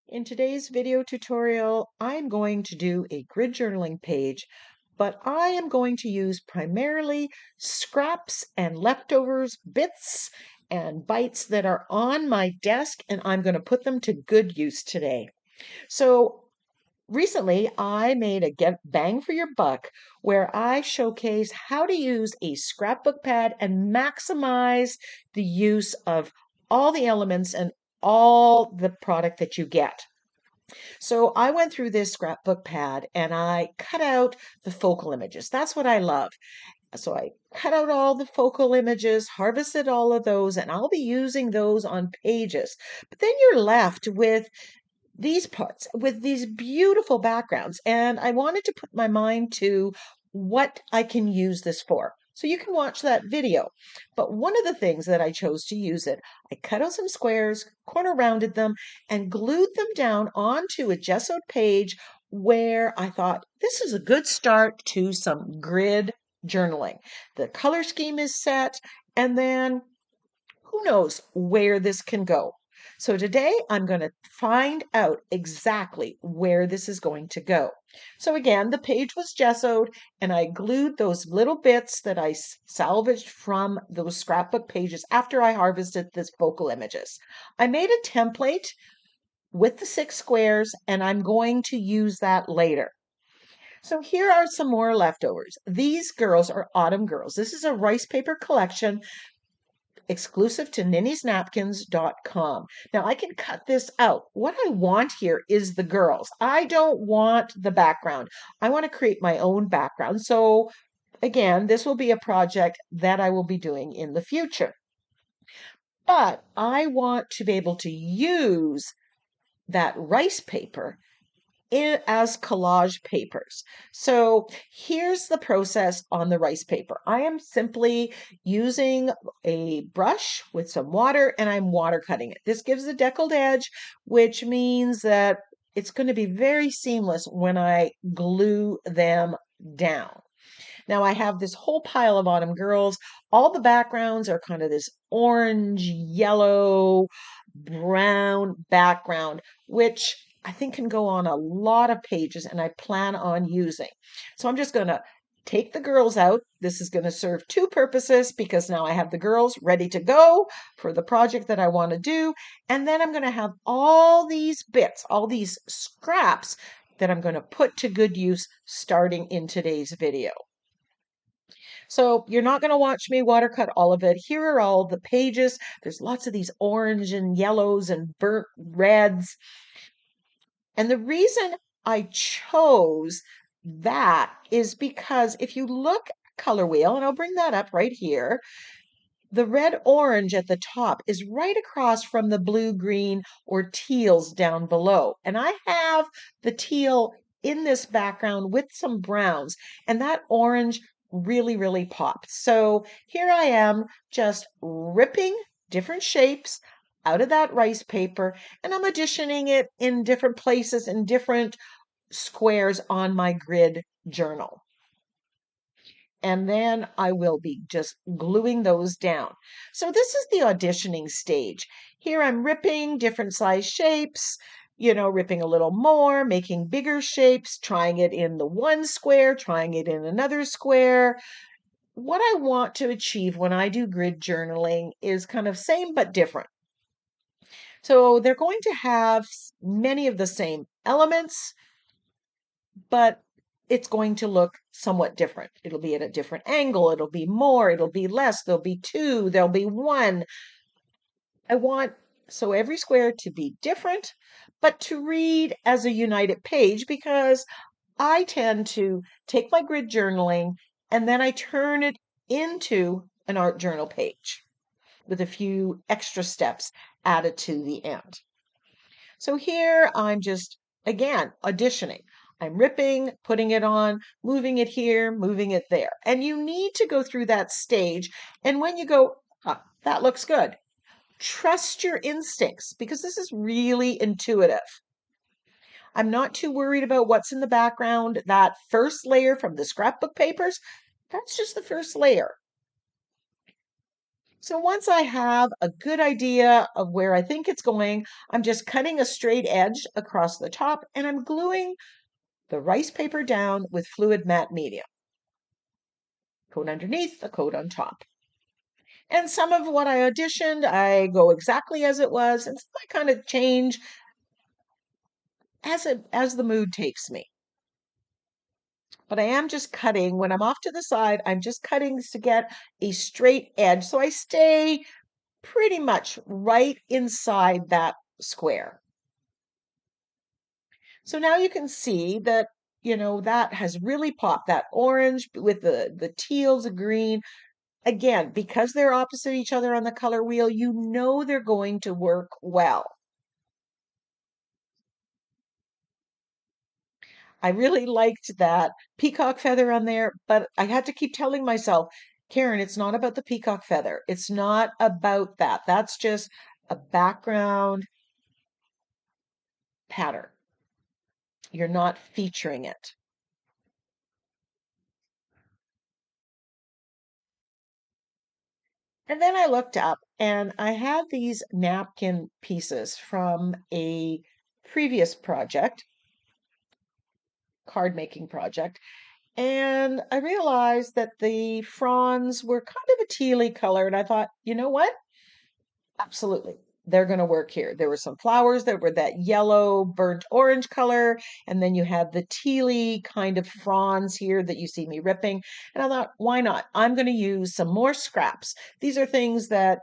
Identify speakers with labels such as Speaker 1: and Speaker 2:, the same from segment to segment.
Speaker 1: In today's video tutorial, I'm going to do a grid journaling page, but I am going to use primarily scraps and leftovers, bits and bites that are on my desk, and I'm going to put them to good use today. So recently, I made a get bang for your buck where I showcase how to use a scrapbook pad and maximize the use of all the elements and all the product that you get. So I went through this scrapbook pad and I cut out the focal images. That's what I love. So I cut out all the focal images, harvested all of those, and I'll be using those on pages. But then you're left with these parts, with these beautiful backgrounds. And I wanted to put my mind to what I can use this for. So you can watch that video. But one of the things that I chose to use it, I cut out some squares, corner rounded them, and glued them down onto a gessoed page where I thought this is a good start to some grid journaling. The color scheme is set, and then who knows where this can go. So today I'm going to find out exactly where this is going to go. So again, the page was gessoed and I glued those little bits that I salvaged from those scrapbook pages after I harvested the focal images. I made a template with the 6 squares and I'm going to use that later. So here are some more leftovers. These girls are autumn girls. This is a rice paper collection exclusive to NINNYSNAPKINS.com. Now I can cut this out. What I want here is the girls. I don't want the background. I want to create my own background. So again, this will be a project that I will be doing in the future. But I want to be able to use that rice paper as collage papers. So here's the process on the rice paper. I am simply using a brush with some water and I'm water cutting it. This gives a deckled edge, which means that it's going to be very seamless when I glue them down. Now I have this whole pile of autumn girls. All the backgrounds are kind of this orange, yellow, brown background, which I think can go on a lot of pages and I plan on using. So I'm just going to take the girls out. This is going to serve 2 purposes because now I have the girls ready to go for the project that I want to do. And then I'm going to have all these bits, all these scraps that I'm going to put to good use starting in today's video. So you're not going to watch me watercut all of it. Here are all the pages. There's lots of these orange and yellows and burnt reds. And the reason I chose that is because if you look color wheel, and I'll bring that up right here, the red orange at the top is right across from the blue, green, or teals down below. And I have the teal in this background with some browns, and that orange really popped. So here I am just ripping different shapes out of that rice paper, and I'm additioning it in different places in different squares on my grid journal. And then I will be just gluing those down. So this is the auditioning stage. Here I'm ripping different size shapes, ripping a little more, making bigger shapes, trying it in the one square, trying it in another square. What I want to achieve when I do grid journaling is kind of same but different. So they're going to have many of the same elements, but it's going to look somewhat different. It'll be at a different angle. It'll be more. It'll be less. There'll be 2. There'll be 1. I want every square to be different, but to read as a united page because I tend to take my grid journaling and then I turn it into an art journal page with a few extra steps added to the end. So here I'm just, again, auditioning. I'm ripping, putting it on, moving it here, moving it there. And you need to go through that stage. And when you go, that looks good, trust your instincts because this is really intuitive. I'm not too worried about what's in the background. That first layer from the scrapbook papers, that's just the first layer. So once I have a good idea of where I think it's going, I'm just cutting a straight edge across the top and I'm gluing the rice paper down with fluid matte medium. Coat underneath, a coat on top. And some of what I auditioned, I go exactly as it was, and some I kind of change as the mood takes me. But I am just cutting. When I'm off to the side, I'm just cutting to get a straight edge. So I stay pretty much right inside that square. So now you can see that, that has really popped. That orange with the teals, the green. Again, because they're opposite each other on the color wheel, you know they're going to work well. I really liked that peacock feather on there, but I had to keep telling myself, Karen, it's not about the peacock feather. It's not about that. That's just a background pattern. You're not featuring it. And then I looked up and I had these napkin pieces from a previous project, card making project. And I realized that the fronds were kind of a tealy color. And I thought, you know what? Absolutely. They're going to work here. There were some flowers that were that yellow, burnt orange color. And then you had the tealy kind of fronds here that you see me ripping. And I thought, why not? I'm going to use some more scraps. These are things that,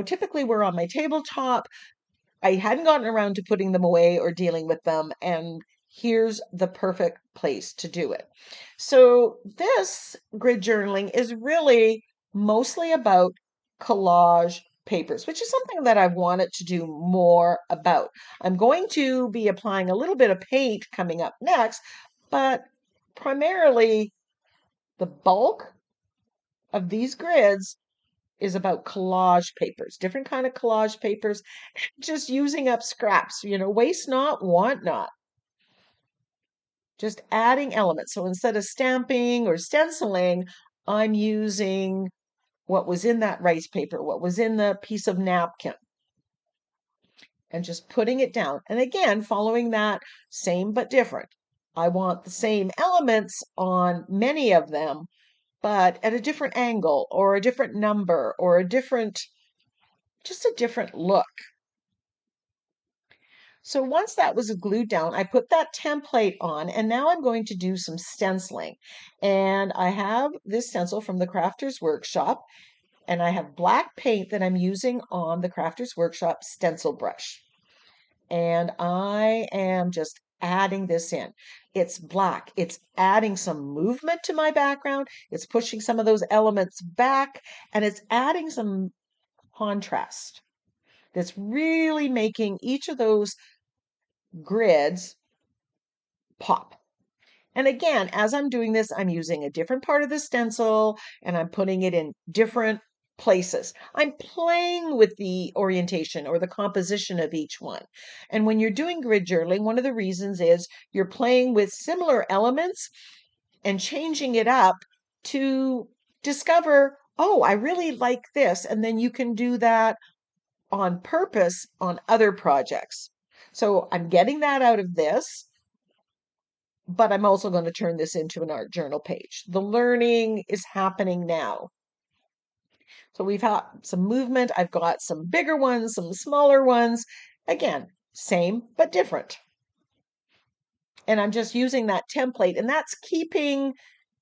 Speaker 1: typically were on my tabletop. I hadn't gotten around to putting them away or dealing with them. And here's the perfect place to do it. So this grid journaling is really mostly about collage papers, which is something that I've wanted to do more about. I'm going to be applying a little bit of paint coming up next, but primarily the bulk of these grids is about collage papers, different kind of collage papers, just using up scraps, waste not, want not. Just adding elements. So instead of stamping or stenciling, I'm using what was in that rice paper, what was in the piece of napkin, and just putting it down. And again, following that same but different. I want the same elements on many of them, but at a different angle or a different number or just a different look. So once that was glued down, I put that template on, and now I'm going to do some stenciling. And I have this stencil from the Crafter's Workshop, and I have black paint that I'm using on the Crafter's Workshop stencil brush. And I am just adding this in. It's black. It's adding some movement to my background. It's pushing some of those elements back, and it's adding some contrast. That's really making each of those grids pop. And again, as I'm doing this, I'm using a different part of the stencil and I'm putting it in different places. I'm playing with the orientation or the composition of each one. And when you're doing grid journaling, one of the reasons is you're playing with similar elements and changing it up to discover, oh, I really like this. And then you can do that on purpose on other projects. So I'm getting that out of this, but I'm also going to turn this into an art journal page. The learning is happening now. So we've had some movement. I've got some bigger ones, some smaller ones. Again, same but different. And I'm just using that template, and that's keeping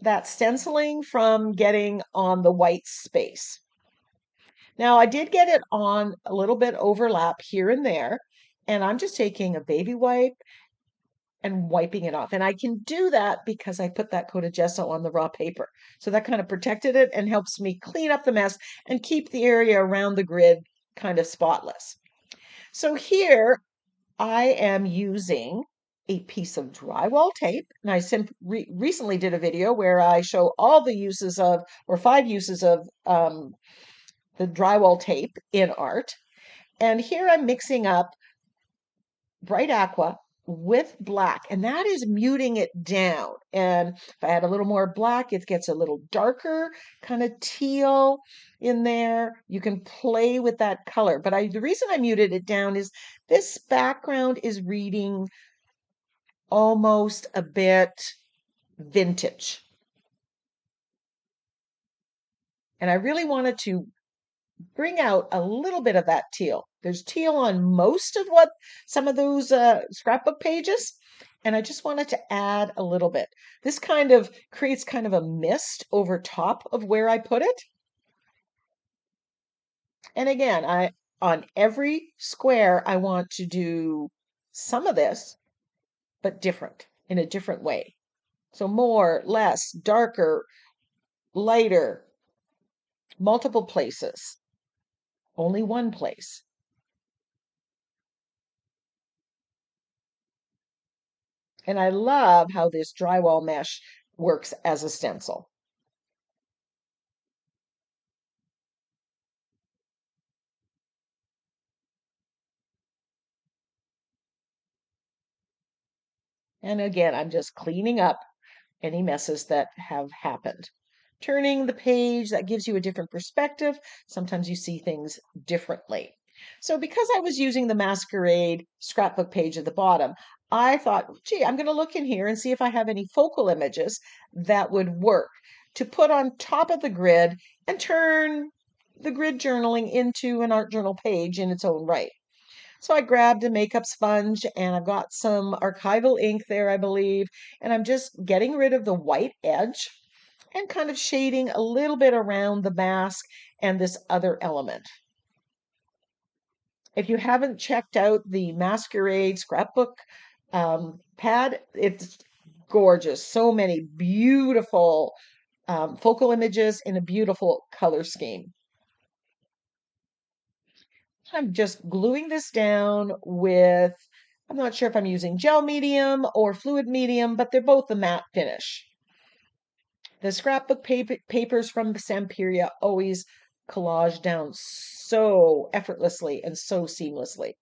Speaker 1: that stenciling from getting on the white space. Now, I did get it on a little bit overlap here and there, and I'm just taking a baby wipe and wiping it off. And I can do that because I put that coat of gesso on the raw paper. So that kind of protected it and helps me clean up the mess and keep the area around the grid kind of spotless. So here I am using a piece of drywall tape. And I recently did a video where I show all the uses of, or 5 uses of the drywall tape in art. And here I'm mixing up bright aqua with black, and that is muting it down. And if I add a little more black, it gets a little darker, kind of teal in there. You can play with that color. But the reason I muted it down is this background is reading almost a bit vintage. And I really wanted to bring out a little bit of that teal. There's teal on most of what some of those scrapbook pages, and I just wanted to add a little bit. This kind of creates kind of a mist over top of where I put it. And again, on every square, I want to do some of this, but different, in a different way. So more, less, darker, lighter, multiple places, only one place. And I love how this drywall mesh works as a stencil. And again, I'm just cleaning up any messes that have happened. Turning the page, that gives you a different perspective. Sometimes you see things differently. So because I was using the Masquerade scrapbook page at the bottom, I thought, gee, I'm going to look in here and see if I have any focal images that would work to put on top of the grid and turn the grid journaling into an art journal page in its own right. So I grabbed a makeup sponge and I've got some archival ink there, I believe, and I'm just getting rid of the white edge and kind of shading a little bit around the mask and this other element. If you haven't checked out the Masquerade scrapbook pad, it's gorgeous. So many beautiful focal images in a beautiful color scheme. I'm just gluing this down with, I'm not sure if I'm using gel medium or fluid medium, but they're both a matte finish. The scrapbook papers from Samperia always collage down so effortlessly and so seamlessly.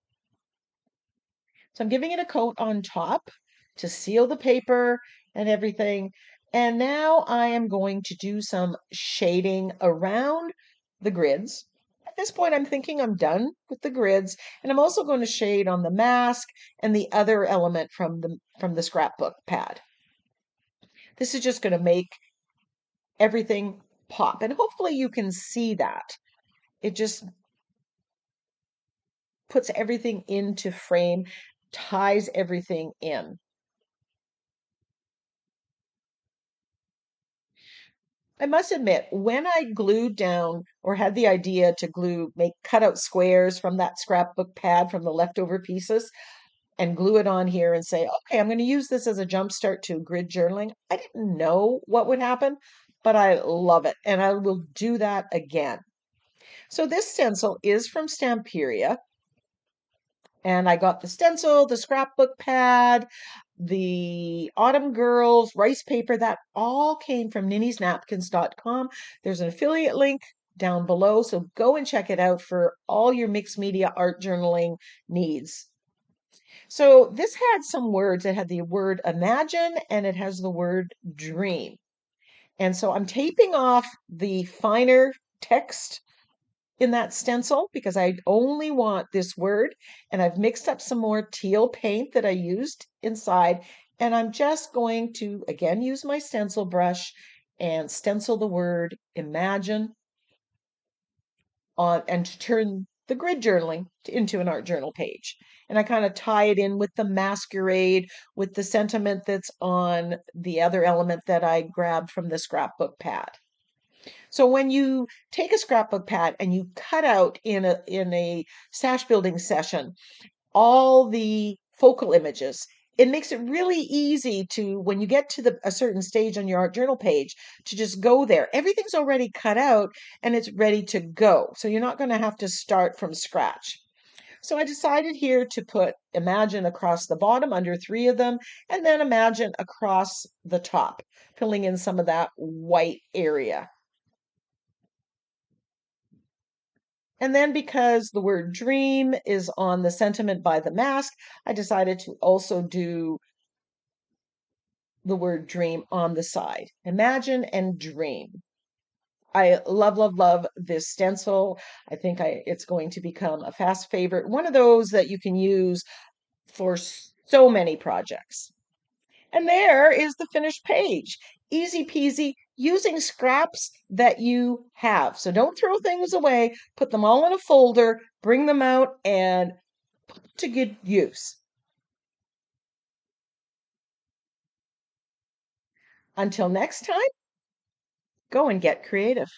Speaker 1: So I'm giving it a coat on top to seal the paper and everything. And now I am going to do some shading around the grids. At this point, I'm thinking I'm done with the grids, and I'm also going to shade on the mask and the other element from the scrapbook pad. This is just going to make everything pop, and hopefully you can see that. It just puts everything into frame, ties everything in. I must admit, when I glued down or had the idea to make cutout squares from that scrapbook pad from the leftover pieces and glue it on here and say, okay, I'm going to use this as a jump start to grid journaling. I didn't know what would happen, but I love it. And I will do that again. So this stencil is from Stamperia. And I got the stencil, the scrapbook pad, the Autumn Girls rice paper. That all came from NINNYSNAPKINS.com. There's an affiliate link down below, so go and check it out for all your mixed media art journaling needs. So this had some words. It had the word imagine and it has the word dream. And so I'm taping off the finer text in that stencil because I only want this word, and I've mixed up some more teal paint that I used inside, and I'm just going to again use my stencil brush and stencil the word imagine on and to turn the grid journaling into an art journal page. And I kind of tie it in with the masquerade, with the sentiment that's on the other element that I grabbed from the scrapbook pad. So when you take a scrapbook pad and you cut out in a stash building session all the focal images, it makes it really easy to, when you get to a certain stage on your art journal page, to just go there. Everything's already cut out and it's ready to go. So you're not going to have to start from scratch. So I decided here to put imagine across the bottom under 3 of them, and then imagine across the top, filling in some of that white area. And then because the word dream is on the sentiment by the mask, I decided to also do the word dream on the side. Imagine and dream. I love, love, love this stencil. I think it's going to become a fast favorite. One of those that you can use for so many projects. And there is the finished page. Easy peasy, using scraps that you have. So don't throw things away. Put them all in a folder, bring them out, and put them to good use. Until next time, go and get creative.